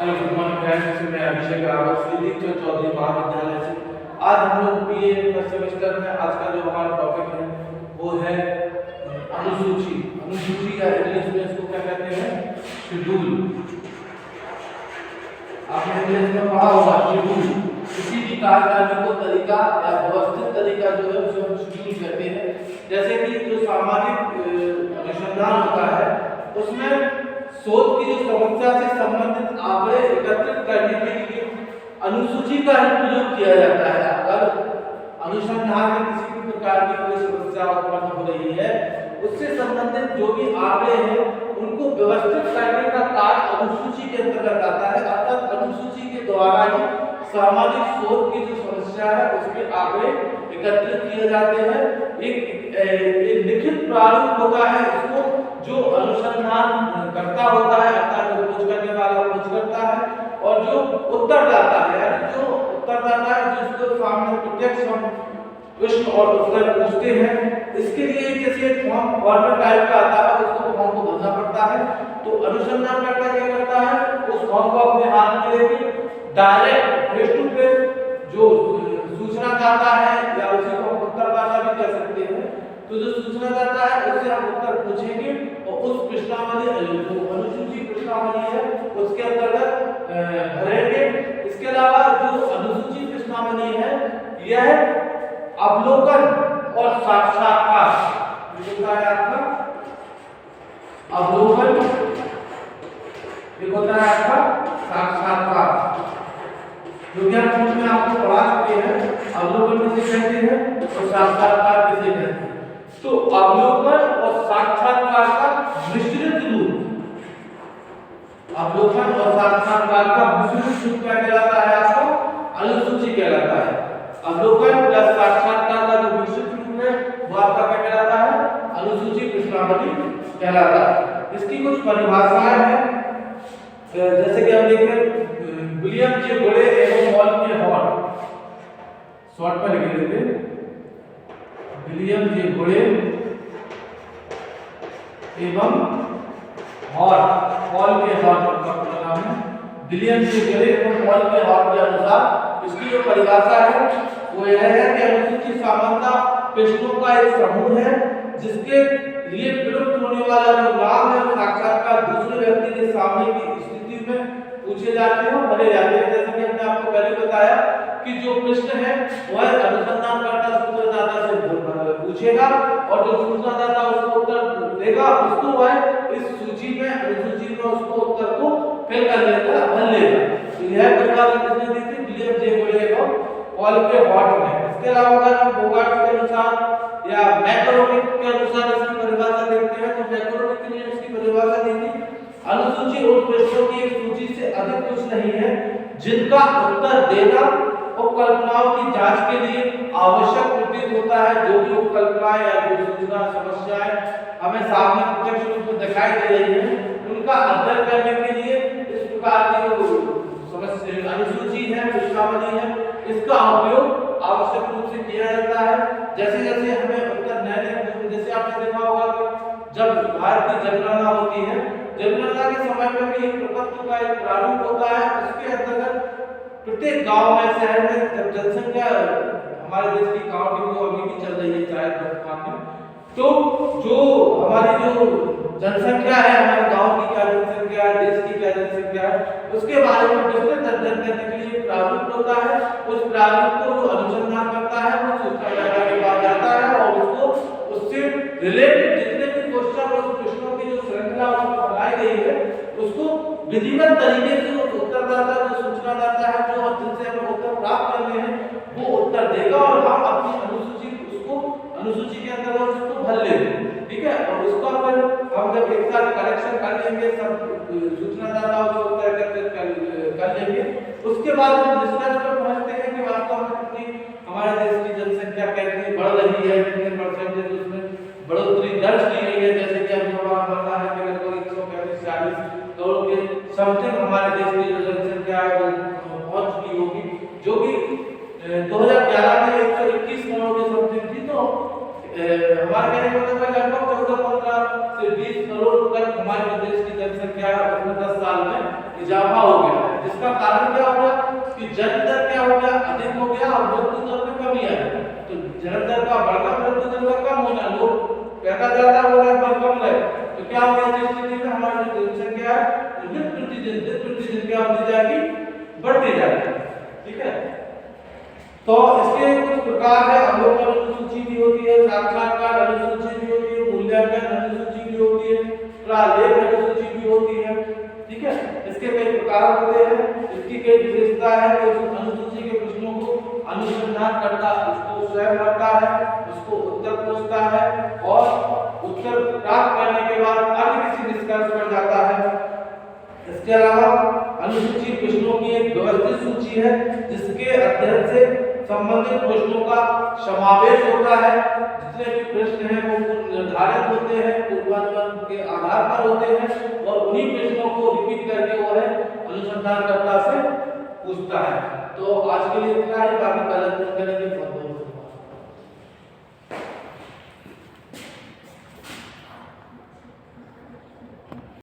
Hello good morning friends, मैं अभिषेक रावत श्री चौधरी महाविद्यालय से। आज हम लोग बीए फर्स्ट सेमेस्टर में आज का जो हमारा टॉपिक है वो है अनुसूची। अनुसूची या इंग्लिश में इसको क्या कहते हैं? शेड्यूल। आपने इंग्लिश में पढ़ा होगा शेड्यूल। किसी भी कार्य करने को तरीका या व्यवस्थित तरीका जो है उसे हम शेड्यूल कहते हैं। जैसे कि जो सामाजिक अनुसंधान होता है उसमें शोध की जो समस्या से संबंधित आंकड़े एकत्रित करने के लिए अनुसूची का ही प्रयोग किया जाता है। अगर अनुसंधान में किसी भी प्रकार की कोई समस्या उत्पन्न हो रही है उससे संबंधित जो भी आंकड़े हैं उनको व्यवस्थित करने का कार्य अनुसूची के अंतर्गत आता है। अर्थात अनुसूची के द्वारा ही सामाजिक शोध की जो समस्या है उसके आंकड़े एकत्रित किए जाते हैं। एक लिखित प्रारूप होता है, इसको जो अनुसंधान करता होता है अर्थात जो खोज करने वाला खोज करता है और जो उत्तरदाता है यानी जो उत्तरदाता है जिसको सामने प्रत्यक्ष हम प्रश्न और उत्तर पूछते हैं, इसके लिए जैसे फॉर्म फॉर्मेट टाइप का आता है उसको फॉर्म को भरना पड़ता है। तो अनुसंधानकर्ता क्या करता है, उस फॉर्म को अपने हाथ में लेके डायरेक्ट फेस टू फेस जो सूचनादाता है या उसी को उत्तरदाता भी कह सकते हैं, तो जो सूचनादाता है उससे हम उत्तर पूछेंगे और उस प्रश्नावली जो अनुसूची प्रश्नावली है उसके अंतर्गत भरेंगे। इसके अलावा जो अनुसूची प्रश्नावली है यह अवलोकन और साक्षात्कार होता है आपका अवलोकन, एक होता है आपका साक्षात्कार, जो कि आप में आपको पढ़ा चुके हैं। अवलोकन किसे कहते हैं और साक्षात्कार किसे कहते हैं? तो अवलोकन और साक्षात्कार का मिश्रित रूप, अवलोकन और साक्षात्कार का मिश्रित रूप क्या कहलाता है? आपको अनुसूची कहलाता है। अवलोकन प्लस साक्षात्कार का जो मिश्रित रूप है वो आपका क्या कहलाता है? अनुसूची प्रश्नावली कहलाता है। इसकी कुछ परिभाषाएं हैं, जैसे कि हम देखें विलियम जे गोड़े एवं हॉल के हॉट, शॉर्ट में लिख लेते हैं विलियम जे गोड़े एवं हॉल के हॉट का पूरा नाम है विलियम जे गोड़े एवं हॉल के हॉट के अनुसार इसकी जो परिभाषा है वो यह है कि अनुसूची सामान्यतः प्रश्नों का एक समूह है जिसके लिए प्रयुक्त होने वाला जो नाम है साक्षात्कार दूसरे व्यक्ति के सामने की स्थिति में पूछे जाते हैं और भरे जाते हैं। जैसे कि हमने आपको पहले बताया कि जो प्रश्न है वह अनुसंधानकर्ता सूत्रदाता से पूछेगा और जो सूत्रदाता उसको उत्तर देगा उसको वह इस सूची में अनुसूची में उसको उत्तर को फिल कर लेगा, भर लेगा। तो यह परिभाषा किसने दी थी? विलियम जे गोड़े को हॉल के हॉट में। इसके अलावा अगर हम बोगार्ट के अनुसार या मैकरोनिक के अनुसार इसकी परिभाषा देखते हैं तो मैकरोनिक ने इसकी परिभाषा दी थी अनुसूची उन प्रश्नों की एक सूची से अधिक कुछ नहीं है जिनका उत्तर देना उपकल्पनाओं की जांच के लिए आवश्यक प्रतीत होता है। जो भी उपकल्पनाएं या जो सूचना समस्याएं हमें सामने प्रत्यक्ष रूप में दिखाई दे रही हैं उनका अध्ययन करने के लिए इस प्रकार की जो समस्या अनुसूची है प्रश्नावली है इसका उपयोग आवश्यक रूप से किया जाता है। जैसे जैसे हमें उत्तर नए जैसे आपने देखा होगा कि जब भारत की जनगणना होती है, जनगणना के समय में भी एक प्रपत्र का एक प्रारूप होता है, उसके अंतर्गत प्रत्येक गांव में शहर में जब जनसंख्या हमारे देश की काउंटिंग जो अभी भी चल रही है शायद वर्तमान में, तो जो हमारी जो जनसंख्या है हमारे गांव की क्या जनसंख्या है, देश की क्या जनसंख्या है, उसके बारे में विस्तृत अध्ययन करने के लिए प्रारूप होता है। उस प्रारूप को जो अनुसंधान करता है वो सूत्रदाता के पास जाता है और उसको उससे रिलेटेड जितने भी क्वेश्चन और प्रश्नों की जो श्रृंखला उसमें बनाई गई है उसको विधिवत तरीके से उत्तरदाता जो सूचनादाता है जो जिनसे हमें उत्तर प्राप्त करने हैं वो उत्तर देगा और हम अपनी अनुसूची उसको अनुसूची के अंदर उसको भर लेंगे, ठीक है। और उसका फिर हम जब एक साथ करेक्शन कर लेंगे सब सूचनादाताओं से उत्तर कर लेंगे उसके बाद हम निष्कर्ष पर पहुंचते हैं कि वास्तव में कितनी हमारे देश की जनसंख्या कितनी बढ़ रही है, कितने परसेंटेज उसमें बढ़ोतरी दर्ज की गई है। जैसे कि हम जवाब पता है कि लगभग 135-40 करोड़ के समथिंग हमारे देश की जो जनसंख्या है वो पहुंच चुकी होगी, जो कि 2011 में 121 करोड़ के समथिंग थी। तो हमारे कहने का मतलब लगभग 14-15 से 20 करोड़ तक हमारे देश की जनसंख्या है उसमें 10 साल में इजाफा हो गया है। हो गया, अधिक हो गया और मृत्यु दर में कमी आई। तो जन्म दर का बढ़ना, मृत्यु दर का कम होना, लोग पैदा ज्यादा हो रहा है पर कम रहे, तो क्या हो गया, जिस स्थिति में हमारी जो जनसंख्या है दिन प्रतिदिन क्या होती जाएगी, बढ़ती जाएगी। ठीक है, तो इसके कुछ प्रकार है, अवलोकन अनुसूची भी होती है, साक्षात्कार अनुसूची भी होती है, मूल्यांकन अनुसूची भी होती है, प्रालेख अनुसूची भी होती है। ठीक है, इसके कई प्रकार होते हैं, इसकी कई विशेषता है कि उस अनुसूची के प्रश्नों को अनुसंधान करता उसको स्वयं पढ़ता है, उसको उत्तर पूछता है और उत्तर प्राप्त करने के बाद अन्य किसी निष्कर्ष पर जाता है। इसके अलावा अनुसूची प्रश्नों की एक व्यवस्थित सूची है जिसके अध्ययन से संबंधित प्रश्नों का समावेश होता है। जितने भी प्रश्न हैं वो निर्धारित होते हैं, पूर्वानुमान के आधार पर होते हैं और उन्हीं प्रश्नों को रिपीट करके वो है अनुसंधानकर्ता से पूछता है। तो आज के लिए इतना ही, बाकी कल करेंगे।